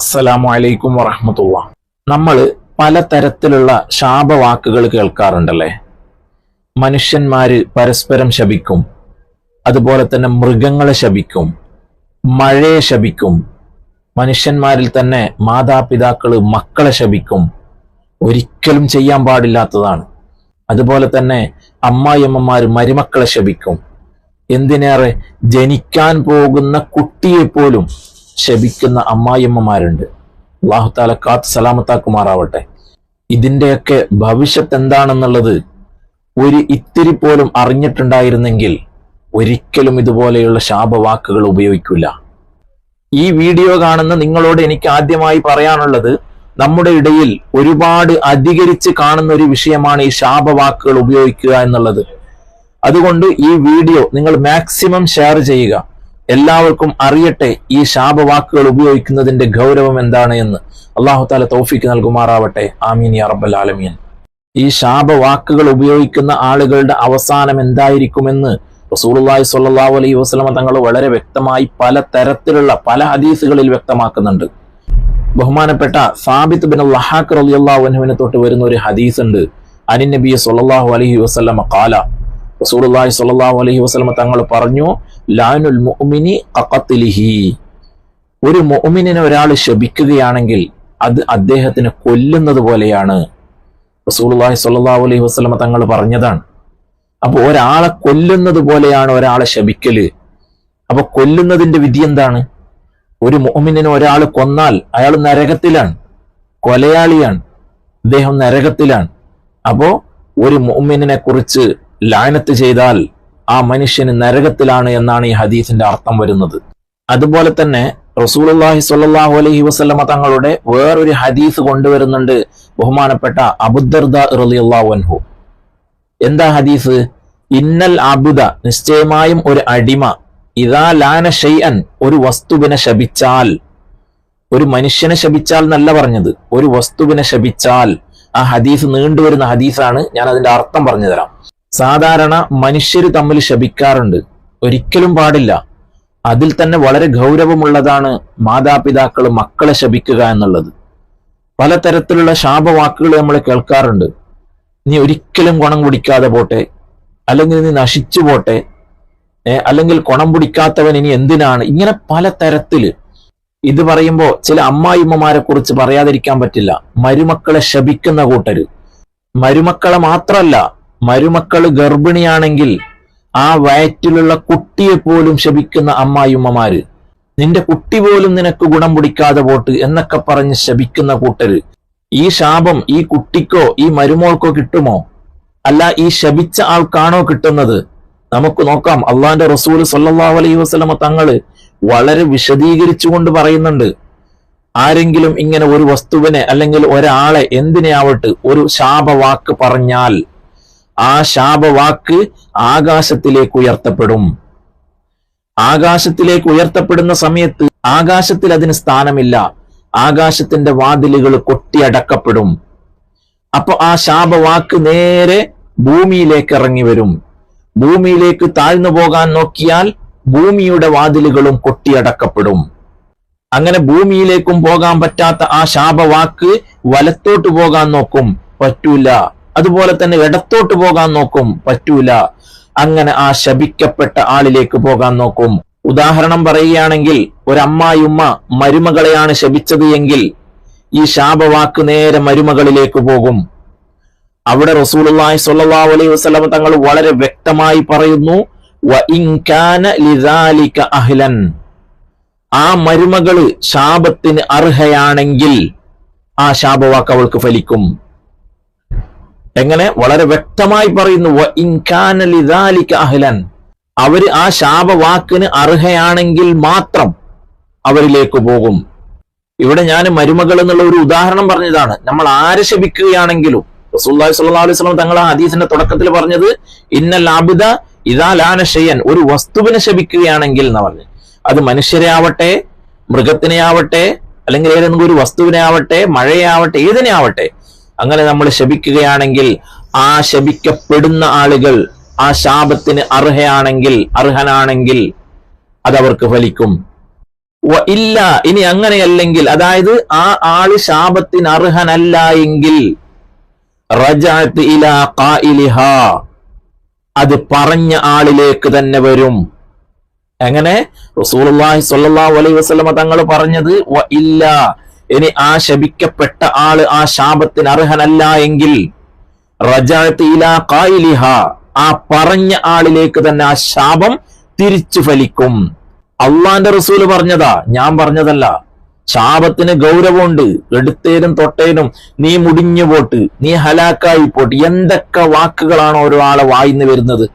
അസ്സലാമു അലൈക്കും വറഹ്മത്തുള്ളാ. നമ്മൾ പലതരത്തിലുള്ള ശാപവാക്കുകൾ കേൾക്കാറുണ്ടല്ലേ. മനുഷ്യന്മാര് പരസ്പരം ശപിക്കും, അതുപോലെ തന്നെ മൃഗങ്ങളെ ശപിക്കും, മഴയെ ശപിക്കും, മനുഷ്യന്മാരിൽ തന്നെ മാതാപിതാക്കള് മക്കളെ ശപിക്കും. ഒരിക്കലും ചെയ്യാൻ പാടില്ലാത്തതാണ്. അതുപോലെ തന്നെ അമ്മായിയമ്മമാര് മരുമക്കളെ ശപിക്കും. എന്തിനേറെ ജനിക്കാൻ പോകുന്ന കുട്ടിയെപ്പോലും ശപിക്കുന്ന അമ്മായിയമ്മമാരുണ്ട്. അല്ലാഹു തആല കാത്ത് സലാമത്താക്കുമാറാവട്ടെ. ഇതിന്റെയൊക്കെ ഭവിഷ്യത്ത് എന്താണെന്നുള്ളത് ഒരു ഇത്തിരി പോലും അറിഞ്ഞിട്ടുണ്ടായിരുന്നെങ്കിൽ ഒരിക്കലും ഇതുപോലെയുള്ള ശാപവാക്കുകൾ ഉപയോഗിക്കില്ല. ഈ വീഡിയോ കാണുന്ന നിങ്ങളോട് എനിക്ക് ആദ്യമായി പറയാനുള്ളത്, നമ്മുടെ ഇടയിൽ ഒരുപാട് അധികരിച്ച് കാണുന്ന ഒരു വിഷയമാണ് ഈ ശാപവാക്കുകൾ ഉപയോഗിക്കുക എന്നുള്ളത്. അതുകൊണ്ട് ഈ വീഡിയോ നിങ്ങൾ മാക്സിമം ഷെയർ ചെയ്യുക, എല്ലാവർക്കും അറിയട്ടെ ഈ ശാപവാക്കുകൾ ഉപയോഗിക്കുന്നതിന്റെ ഗൗരവം എന്താണ് എന്ന്. അല്ലാഹു തആല തൗഫീഖ് നൽകുമാറാവട്ടെ. ആമീൻ യാ റബ്ബൽ ആലമീൻ. ഈ ശാപവാക്കുകൾ ഉപയോഗിക്കുന്ന ആളുകളുടെ അവസാനം എന്തായിരിക്കുമെന്ന് റസൂലുള്ളാഹി സ്വല്ലല്ലാഹു അലൈഹി വസല്ലം തങ്ങൾ വളരെ വ്യക്തമായി പല ഹദീസുകളിൽ വ്യക്തമാക്കുന്നുണ്ട്. ബഹുമാനപ്പെട്ട സാബിത്ത് ബിൻ ലഹാഖ് റളിയല്ലാഹു അൻഹുവിനെ തൊട്ട് വരുന്ന ഒരു ഹദീസ് ഉണ്ട്. അനിൻ നബി സ്വല്ലല്ലാഹു അലൈഹി വസല്ലം ഖാല, റസൂലുള്ളാഹി സ്വല്ലല്ലാഹു അലൈഹി വസല്ലം തങ്ങൾ പറഞ്ഞു, ലാനുൽ മുഅ്മിനി ഖഖത്ലിഹി. ഒരു മുഅ്മിനിനെ ഒരാൾ ശപിക്കുകയാണെങ്കിൽ അത് അദ്ദേഹത്തിനെ കൊല്ലുന്നത് പോലെയാണ്. റസൂലുള്ളാഹി സ്വല്ലല്ലാഹു അലൈഹി വസല്ലം തങ്ങൾ പറഞ്ഞതാണ്. അപ്പൊ ഒരാളെ കൊല്ലുന്നത് പോലെയാണ് ഒരാളെ ശപിക്കല്. അപ്പൊ കൊല്ലുന്നതിന്റെ വിധി എന്താണ്? ഒരു മുഅ്മിനിനെ ഒരാൾ കൊന്നാൽ അയാൾ നരകത്തിലാണ്, കൊലയാളിയാണ്, അദ്ദേഹം നരകത്തിലാണ്. അപ്പോ ഒരു മുഅ്മിനിനെ കുറിച്ച് ലാനത്ത് ചെയ്താൽ ആ മനുഷ്യന് നരകത്തിലാണ് എന്നാണ് ഈ ഹദീസിന്റെ അർത്ഥം വരുന്നത്. അതുപോലെ തന്നെ റസൂലുള്ളാഹി സ്വല്ലല്ലാഹു അലൈഹി വസല്ലമ തങ്ങളുടെ വേറൊരു ഹദീസ് കൊണ്ടുവരുന്നുണ്ട് ബഹുമാനപ്പെട്ട അബൂദർദാ റളിയല്ലാഹു അൻഹു. എന്താ ഹദീസ്? ഇന്നൽ അബ്ദ, നിശ്ചയമായും ഒരു അടിമ, ഇദാ ലാന ഷൈഅൻ, ഒരു വസ്തുവിനെ ശപിച്ചാൽ, ഒരു മനുഷ്യനെ ശപിച്ചാൽ എന്നല്ല പറഞ്ഞത്, ഒരു വസ്തുവിനെ ശപിച്ചാൽ. ആ ഹദീസ് നീണ്ടുവരുന്ന ഹദീസാണ്, ഞാൻ അതിന്റെ അർത്ഥം പറഞ്ഞു തരാം. സാധാരണ മനുഷ്യര് തമ്മിൽ ശപിക്കാറുണ്ട്, ഒരിക്കലും പാടില്ല. അതിൽ തന്നെ വളരെ ഗൗരവമുള്ളതാണ് മാതാപിതാക്കൾ മക്കളെ ശപിക്കുക എന്നുള്ളത്. പലതരത്തിലുള്ള ശാപവാക്കുകൾ നമ്മൾ കേൾക്കാറുണ്ട്. നീ ഒരിക്കലും ഗുണം കുടിക്കാതെ പോട്ടെ, അല്ലെങ്കിൽ നീ നശിച്ചു പോട്ടെ, അല്ലെങ്കിൽ ഗുണം പിടിക്കാത്തവൻ ഇനി എന്തിനാണ്, ഇങ്ങനെ പലതരത്തില്. ഇത് പറയുമ്പോ ചില അമ്മായിമ്മമാരെ കുറിച്ച് പറയാതിരിക്കാൻ പറ്റില്ല. മരുമക്കളെ ശപിക്കുന്ന കൂട്ടര്. മരുമക്കളെ മാത്രല്ല, മരുമക്കള് ഗർഭിണിയാണെങ്കിൽ ആ വയറ്റിലുള്ള കുട്ടിയെ പോലും ശപിക്കുന്ന അമ്മായിമ്മമാര്. നിന്റെ കുട്ടി പോലും നിനക്ക് ഗുണം പിടിക്കാതെ പോട്ട് എന്നൊക്കെ പറഞ്ഞ് ശപിക്കുന്ന കൂട്ടര്. ഈ ശാപം ഈ കുട്ടിക്കോ ഈ മരുമോൾക്കോ കിട്ടുമോ? അല്ല, ഈ ശപിച്ച ആൾക്കാണോ കിട്ടുന്നത്? നമുക്ക് നോക്കാം. അള്ളാന്റെ റസൂൽ സ്വല്ലല്ലാഹു അലൈഹി വസല്ലമ തങ്ങള് വളരെ വിശദീകരിച്ചുകൊണ്ട് പറയുന്നുണ്ട്, ആരെങ്കിലും ഇങ്ങനെ ഒരു വസ്തുവിനെ അല്ലെങ്കിൽ ഒരാളെ എന്തിനെയാവട്ടെ ഒരു ശാപവാക്ക് പറഞ്ഞാൽ ആ ശാപവാക്ക് ആകാശത്തിലേക്ക് ഉയർത്തപ്പെടും. ആകാശത്തിലേക്ക് ഉയർത്തപ്പെടുന്ന സമയത്ത് ആകാശത്തിൽ അതിന് സ്ഥാനമില്ല, ആകാശത്തിന്റെ വാതിലുകൾ കൊട്ടിയടക്കപ്പെടും. അപ്പൊ ആ ശാപവാക്ക് നേരെ ഭൂമിയിലേക്ക് ഇറങ്ങി വരും. ഭൂമിയിലേക്ക് താഴ്ന്നു പോകാൻ നോക്കിയാൽ ഭൂമിയുടെ വാതിലുകളും കൊട്ടിയടക്കപ്പെടും. അങ്ങനെ ഭൂമിയിലേക്കും പോകാൻ പറ്റാത്ത ആ ശാപവാക്ക് വലത്തോട്ട് പോകാൻ നോക്കും, പറ്റൂല. അതുപോലെ തന്നെ ഇടത്തോട്ട് പോകാൻ നോക്കും, പറ്റൂല. അങ്ങനെ ആ ശപിക്കപ്പെട്ട ആളിലേക്ക് പോകാൻ നോക്കും. ഉദാഹരണം പറയുകയാണെങ്കിൽ, ഒരമ്മായിയുമ്മ മരുമകളെയാണ് ശപിച്ചത് എങ്കിൽ ഈ ശാപവാക്ക് നേരെ മരുമകളിലേക്ക് പോകും. അവിടെ റസൂലുള്ളാഹി സ്വല്ലല്ലാഹു അലൈഹി വസല്ലം തങ്ങൾ വളരെ വ്യക്തമായി പറയുന്നു, വ ഇൻ കാന ലിദാലിക അഹ്ലൻ, ആ മരുമകള് ശാപത്തിന് അർഹയാണെങ്കിൽ ആ ശാപവാക്ക് അവൾക്ക് ഫലിക്കും. എങ്ങനെ? വളരെ വ്യക്തമായി പറയുന്നു, വ ഇൻ കാന ലിദാലിക അഹ്ലൻ, അവര് ആ ശാപവാക്കിന് അർഹയാണെങ്കിൽ മാത്രം അവരിലേക്ക് പോകും. ഇവിടെ ഞാൻ മരുമകൾ എന്നുള്ള ഒരു ഉദാഹരണം പറഞ്ഞതാണ്. നമ്മൾ ആരെ ശപിക്കുകയാണെങ്കിലും റസൂലുള്ളാഹി സ്വല്ലല്ലാഹു അലൈഹി വസല്ലം തങ്ങൾ ആ ഹദീസിന്റെ തുടക്കത്തിൽ പറഞ്ഞത്, ഇന്നൽ അബ്ദ ഇദാ ലാന ഷൈഅൻ, ഒരു വസ്തുവിനെ ശപിക്കുകയാണെങ്കിൽ എന്ന് പറഞ്ഞു. അത് മനുഷ്യരെ ആവട്ടെ, മൃഗത്തിനെ ആവട്ടെ, അല്ലെങ്കിൽ ഏതെങ്കിലും ഒരു വസ്തുവിനെ ആവട്ടെ, മഴയാവട്ടെ, ഏതിനെ ആവട്ടെ, അങ്ങനെ നമ്മൾ ശപിക്കുകയാണെങ്കിൽ ആ ശപിക്കപ്പെടുന്ന ആളുകൾ ആ ശാപത്തിന് അർഹനാണെങ്കിൽ അതവർക്ക് ഫലിക്കും. ഇല്ല, ഇനി അങ്ങനെയല്ലെങ്കിൽ, അതായത് ആ ആള് ശാപത്തിന് അർഹനല്ല എങ്കിൽ റജഅത് ഇലാ ഖായിലിഹാ, അത് പറഞ്ഞ ആളിലേക്ക് തന്നെ വരും. എങ്ങനെ? റസൂലുള്ളാഹി സ്വല്ലല്ലാഹു അലൈഹി വസല്ലമ തങ്ങൾ പറഞ്ഞത് ഇല്ല, ഇനി ആ ശപിക്കപ്പെട്ട ആള് ആ ശാപത്തിന് അർഹനല്ല എങ്കിൽ റജഅത് ഇലാ ഖായിലിഹാ, ആ പറഞ്ഞ ആളിലേക്ക് തന്നെ ആ ശാപം തിരിച്ചു ഫലിക്കും. അള്ളാന്റെ റസൂല് പറഞ്ഞതാ, ഞാൻ പറഞ്ഞതല്ല. ശാപത്തിന് ഗൗരവമുണ്ട്. എടുത്തേനും തൊട്ടേനും നീ മുടിഞ്ഞു പോട്ട്, നീ ഹലാക്കായി പോട്ട്, എന്തൊക്കെ വാക്കുകളാണ് ഓരോ ആളെ വായിന്ന് വരുന്നത്.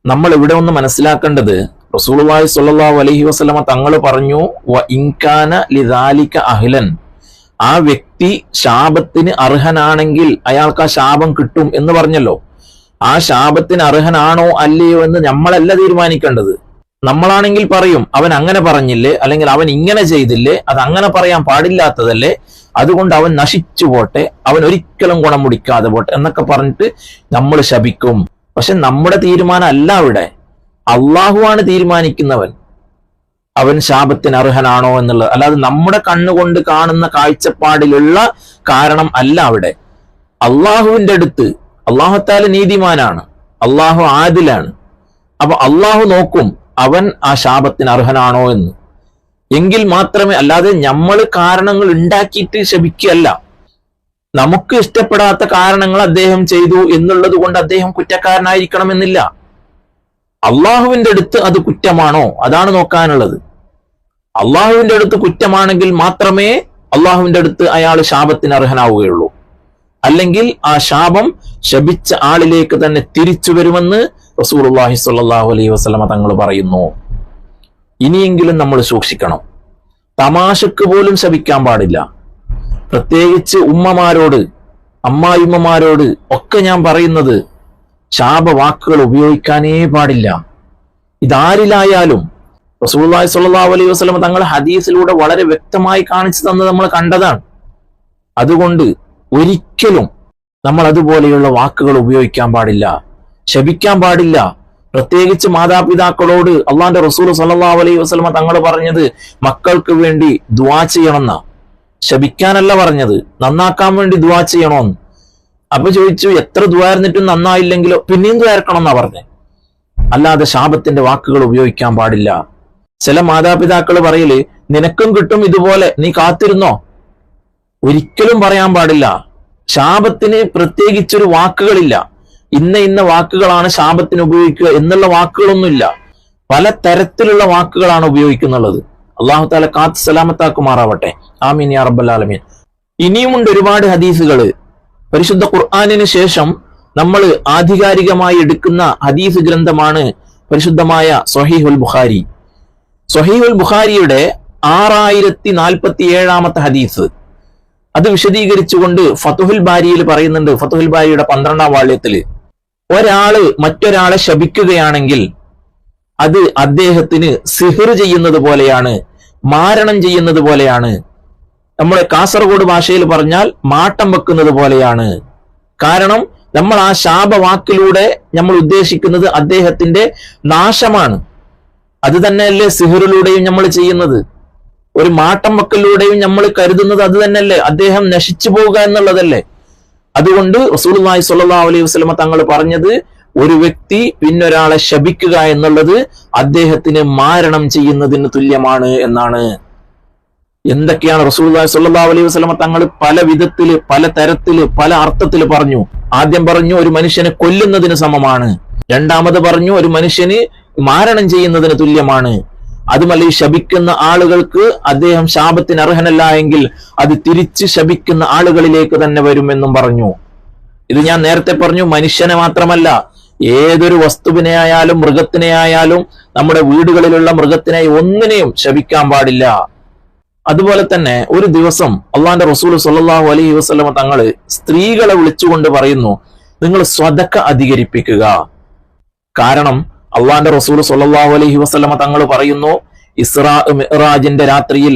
നമ്മൾ ഇവിടെ ഒന്ന് മനസ്സിലാക്കേണ്ടത്, റസൂലുള്ളാഹി സ്വല്ലല്ലാഹു അലൈഹി വസല്ലമ തങ്ങൾ പറഞ്ഞു ഇൻകാന ലിദാലിക അഹ്ലൻ, ആ വ്യക്തി ശാപത്തിന് അർഹനാണെങ്കിൽ അയാൾക്ക് ആ ശാപം കിട്ടും എന്ന് പറഞ്ഞല്ലോ. ആ ശാപത്തിന് അർഹനാണോ അല്ലയോ എന്ന് നമ്മളല്ല തീരുമാനിക്കേണ്ടത്. നമ്മളാണെങ്കിൽ പറയും, അവൻ അങ്ങനെ പറഞ്ഞില്ലേ, അല്ലെങ്കിൽ അവൻ ഇങ്ങനെ ചെയ്തില്ലേ, അത് അങ്ങനെ പറയാൻ പാടില്ലാത്തതല്ലേ, അതുകൊണ്ട് അവൻ നശിച്ചു പോട്ടെ, അവൻ ഒരിക്കലും ഗുണം മുടിക്കാതെ പോട്ടെ എന്നൊക്കെ പറഞ്ഞിട്ട് നമ്മൾ ശപിക്കും. പക്ഷെ നമ്മുടെ തീരുമാനം അല്ല അവിടെ. അള്ളാഹുവാണ് തീരുമാനിക്കുന്നവൻ അവൻ ശാപത്തിന് അർഹനാണോ എന്നുള്ളത്, അല്ലാതെ നമ്മുടെ കണ്ണുകൊണ്ട് കാണുന്ന കാഴ്ചപ്പാടിലുള്ള കാരണം അല്ല അവിടെ. അള്ളാഹുവിന്റെ അടുത്ത് അള്ളാഹു തആല നീതിമാനാണ്, അള്ളാഹു ആദിലാണ്. അപ്പൊ അള്ളാഹു നോക്കും അവൻ ആ ശാപത്തിന് അർഹനാണോ എന്ന്. എങ്കിൽ മാത്രമേ, അല്ലാതെ നമ്മൾ കാരണങ്ങൾ ഉണ്ടാക്കിയിട്ട് ശപിക്കുകയല്ല. നമുക്ക് ഇഷ്ടപ്പെടാത്ത കാരണങ്ങൾ അദ്ദേഹം ചെയ്തു എന്നുള്ളത് കൊണ്ട് അദ്ദേഹം കുറ്റക്കാരനായിരിക്കണമെന്നില്ല. അള്ളാഹുവിന്റെ അടുത്ത് അത് കുറ്റമാണോ, അതാണ് നോക്കാനുള്ളത്. അള്ളാഹുവിന്റെ അടുത്ത് കുറ്റമാണെങ്കിൽ മാത്രമേ അള്ളാഹുവിന്റെ അടുത്ത് അയാൾ ശാപത്തിന് അർഹനാവുകയുള്ളൂ. അല്ലെങ്കിൽ ആ ശാപം ശപിച്ച ആളിലേക്ക് തന്നെ തിരിച്ചു വരുമെന്ന് റസൂലുള്ളാഹി സ്വല്ലല്ലാഹു അലൈഹി വസല്ലമ തങ്ങൾ പറയുന്നു. ഇനിയെങ്കിലും നമ്മൾ സൂക്ഷിക്കണം. തമാശക്ക് പോലും ശപിക്കാൻ പാടില്ല. പ്രത്യേകിച്ച് ഉമ്മമാരോട്, അമ്മായിമ്മമാരോട് ഒക്കെ ഞാൻ പറയുന്നത്, ശാപവാക്കുകൾ ഉപയോഗിക്കാനേ പാടില്ല. ഇതാരിലായാലും റസൂലുള്ളാഹി സ്വല്ലല്ലാഹു അലൈഹി വസല്ലമ തങ്ങൾ ഹദീസിലൂടെ വളരെ വ്യക്തമായി കാണിച്ചു തന്നത് നമ്മൾ കണ്ടതാണ്. അതുകൊണ്ട് ഒരിക്കലും നമ്മൾ അതുപോലെയുള്ള വാക്കുകൾ ഉപയോഗിക്കാൻ പാടില്ല, ശപിക്കാൻ പാടില്ല. പ്രത്യേകിച്ച് മാതാപിതാക്കളോട് അള്ളാന്റെ റസൂൽ സ്വല്ലല്ലാഹു അലൈഹി വസല്ലമ തങ്ങൾ പറഞ്ഞത് മക്കൾക്ക് വേണ്ടി ദുആ ചെയ്യണമെന്നാ, ശപിക്കാനല്ല പറഞ്ഞത്, നന്നാക്കാൻ വേണ്ടി ദുആ ചെയ്യണമെന്ന്. അപ്പൊ ചോദിച്ചു, എത്ര ദുആയിരുന്നിട്ടും നന്നായില്ലെങ്കിലോ? പിന്നെയും ദുആർക്കണം എന്നാ പറഞ്ഞത്, അല്ലാതെ ശാപത്തിന്റെ വാക്കുകൾ ഉപയോഗിക്കാൻ പാടില്ല. ചില മാതാപിതാക്കൾ പറയല്, നിനക്കും കിട്ടും ഇതുപോലെ, നീ കാത്തിരുന്നോ? ഒരിക്കലും പറയാൻ പാടില്ല. ശാപത്തിന് പ്രത്യേകിച്ചൊരു വാക്കുകളില്ല. ഇന്ന വാക്കുകളാണ് ശാപത്തിന് ഉപയോഗിക്കുക എന്നുള്ള വാക്കുകളൊന്നുമില്ല. പല തരത്തിലുള്ള വാക്കുകളാണ് ഉപയോഗിക്കുന്നുള്ളത്. അല്ലാഹു തആല കാത്ത് സലാമത്താക്കുമാറാവട്ടെ. ആമീൻ യാ റബ്ബൽ ആലമീൻ. ഇനിയുമുണ്ട് ഒരുപാട് ഹദീസുകൾ. പരിശുദ്ധ ഖുർആനിന് ശേഷം നമ്മൾ ആധികാരികമായി എടുക്കുന്ന ഹദീസ് ഗ്രന്ഥമാണ് പരിശുദ്ധമായ സ്വഹീഹുൽ ബുഖാരി. സ്വഹീഹുൽ ബുഖാരിയുടെ 6047 ഹദീസ്, അത് വിശദീകരിച്ചുകൊണ്ട് ഫതുഹുൽ ബാരിയിൽ പറയുന്നുണ്ട്. ഫതുഹുൽ ബാരിയുടെ 12-ാം വാള്യത്തില്, ഒരാള് മറ്റൊരാളെ ശപിക്കുകയാണെങ്കിൽ അത് അദ്ദേഹത്തിന് സിഹ്ർ ചെയ്യുന്നത് പോലെയാണ്, മാരണം ചെയ്യുന്നത് പോലെയാണ്. നമ്മുടെ കാസർഗോഡ് ഭാഷയിൽ പറഞ്ഞാൽ മാട്ടം വെക്കുന്നത് പോലെയാണ്. കാരണം നമ്മൾ ആ ശാപവാക്കിലൂടെ നമ്മൾ ഉദ്ദേശിക്കുന്നത് അദ്ദേഹത്തിന്റെ നാശമാണ്. അത് തന്നെയല്ലേ സിഹ്റിലൂടെയും നമ്മൾ ചെയ്യുന്നത്. ഒരു മാട്ടം വെക്കലിലൂടെയും നമ്മൾ കരുതുന്നത് അത് തന്നെയല്ലേ, അദ്ദേഹം നശിച്ചു പോവുക എന്നുള്ളതല്ലേ. അതുകൊണ്ട് റസൂലുള്ളാഹി സ്വല്ലല്ലാഹു അലൈഹി വസല്ലമ തങ്ങൾ പറഞ്ഞത്, ഒരു വ്യക്തി പിന്നൊരാളെ ശപിക്കുക എന്നുള്ളത് അദ്ദേഹത്തിന് മാരണം ചെയ്യുന്നതിന് തുല്യമാണ് എന്നാണ്. എന്തൊക്കെയാണ് റസൂലുള്ളാഹി സ്വല്ലല്ലാഹു അലൈഹി വസല്ലമ തങ്ങൾ പല വിധത്തില്, പല തരത്തില്, പല അർത്ഥത്തില് പറഞ്ഞു. ആദ്യം പറഞ്ഞു ഒരു മനുഷ്യനെ കൊല്ലുന്നതിന് സമമാണ്. രണ്ടാമത് പറഞ്ഞു ഒരു മനുഷ്യന് മാരണം ചെയ്യുന്നതിന് തുല്യമാണ്. അതുമല്ല, ഈ ശപിക്കുന്ന ആളുകൾക്ക് അദ്ദേഹം ശാപത്തിന് അർഹനല്ല എങ്കിൽ അത് തിരിച്ച് ശപിക്കുന്ന ആളുകളിലേക്ക് തന്നെ വരുമെന്നും പറഞ്ഞു. ഇത് ഞാൻ നേരത്തെ പറഞ്ഞു, മനുഷ്യനെ മാത്രമല്ല, ഏതൊരു വസ്തുവിനെ ആയാലും മൃഗത്തിനെ ആയാലും, നമ്മുടെ വീടുകളിലുള്ള മൃഗത്തിനെ ഒന്നിനെയും ശപിക്കാൻ പാടില്ല. അതുപോലെ തന്നെ ഒരു ദിവസം അള്ളാന്റെ റസൂൽ സ്വല്ലല്ലാഹു അലൈഹി വസല്ലമ തങ്ങൾ സ്ത്രീകളെ വിളിച്ചുകൊണ്ട് പറയുന്നു, നിങ്ങൾ സ്വതക്ക അധികരിപ്പിക്കുക. കാരണം അള്ളാന്റെ റസൂൽ സ്വല്ലല്ലാഹു അലൈഹി വസല്ലമ തങ്ങൾ പറയുന്നു, ഇസ്രാ മിഅ്റാജിന്റെ രാത്രിയിൽ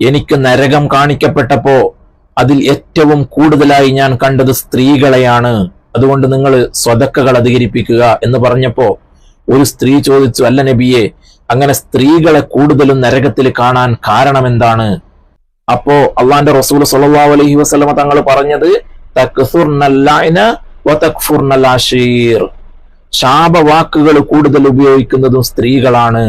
എനിക്ക് നരകം കാണിക്കപ്പെട്ടപ്പോ അതിൽ ഏറ്റവും കൂടുതലായി ഞാൻ കണ്ടത് സ്ത്രീകളെയാണ്. അതുകൊണ്ട് നിങ്ങൾ സ്വതക്കകൾ അധികരിപ്പിക്കുക എന്ന് പറഞ്ഞപ്പോ ഒരു സ്ത്രീ ചോദിച്ചു, അല്ല നബിയെ, അങ്ങനെ സ്ത്രീകളെ കൂടുതലും നരകത്തിൽ കാണാൻ കാരണം എന്താണ്? അപ്പോ അള്ളാന്റെ റസൂൽ സ്വല്ലല്ലാഹു അലൈഹി വസല്ലമ തങ്ങൾ പറഞ്ഞത് തക്സുർനൽ ലഅന വതക്ഫുർനൽ അശീർ, ശാപവാക്കുകൾ കൂടുതൽ ഉപയോഗിക്കുന്നതും സ്ത്രീകളാണ്.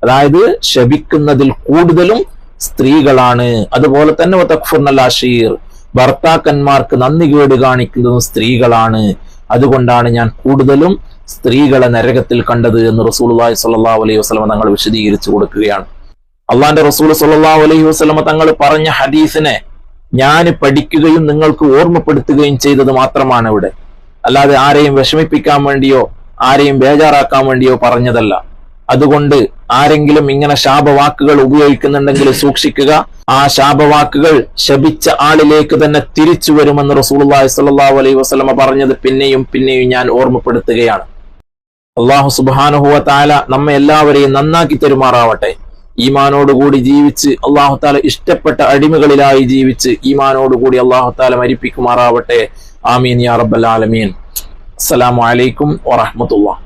അതായത് ശപിക്കുന്നതിൽ കൂടുതലും സ്ത്രീകളാണ്. അതുപോലെ തന്നെ വതക്ഫുർനൽ അശീർ, ഭർത്താക്കന്മാർക്ക് നന്ദി കേട് കാണിക്കുന്നതും സ്ത്രീകളാണ്. അതുകൊണ്ടാണ് ഞാൻ കൂടുതലും സ്ത്രീകളെ നരകത്തിൽ കണ്ടത് എന്ന് റസൂലുള്ളാഹി സ്വല്ലല്ലാഹു അലൈഹി വസല്ലമ തങ്ങൾ വിശദീകരിച്ചു കൊടുക്കുകയാണ്. അള്ളാന്റെ റസൂൽ സ്വല്ലല്ലാഹു അലൈഹി വസല്ലമ തങ്ങൾ പറഞ്ഞ ഹദീസിനെ ഞാൻ പഠിക്കുകയും നിങ്ങൾക്ക് ഓർമ്മപ്പെടുത്തുകയും ചെയ്തത് മാത്രമാണ് ഇവിടെ. അല്ലാതെ ആരെയും വിഷമിപ്പിക്കാൻ വേണ്ടിയോ ആരെയും ബേജാറാക്കാൻ വേണ്ടിയോ പറഞ്ഞതല്ല. അതുകൊണ്ട് ആരെങ്കിലും ഇങ്ങനെ ശാപവാക്കുകൾ ഉപയോഗിക്കുന്നുണ്ടെങ്കിൽ സൂക്ഷിക്കുക. ആ ശാപവാക്കുകൾ ശപിച്ച ആളിലേക്ക് തന്നെ തിരിച്ചു വരുമെന്ന് റസൂലുള്ളാഹി സ്വല്ലല്ലാഹു അലൈഹി വസല്ലമ പറഞ്ഞത് പിന്നെയും പിന്നെയും ഞാൻ ഓർമ്മപ്പെടുത്തുകയാണ്. അല്ലാഹു സുബ്ഹാനഹു വ തആല നമ്മെ എല്ലാവരെയും നന്നാക്കി തരുമാറാവട്ടെ. ഈമാനോടുകൂടി ജീവിച്ച് അല്ലാഹു തആല ഇഷ്ടപ്പെട്ട അടിമകളിലായി ജീവിച്ച് ഈമാനോടുകൂടി അല്ലാഹു തആല മരിപ്പിക്കുമാറാവട്ടെ. ആമീൻ യാ റബ്ബൽ ആലമീൻ. അസ്സലാമു അലൈക്കും വറഹ്മത്തുള്ളാഹി.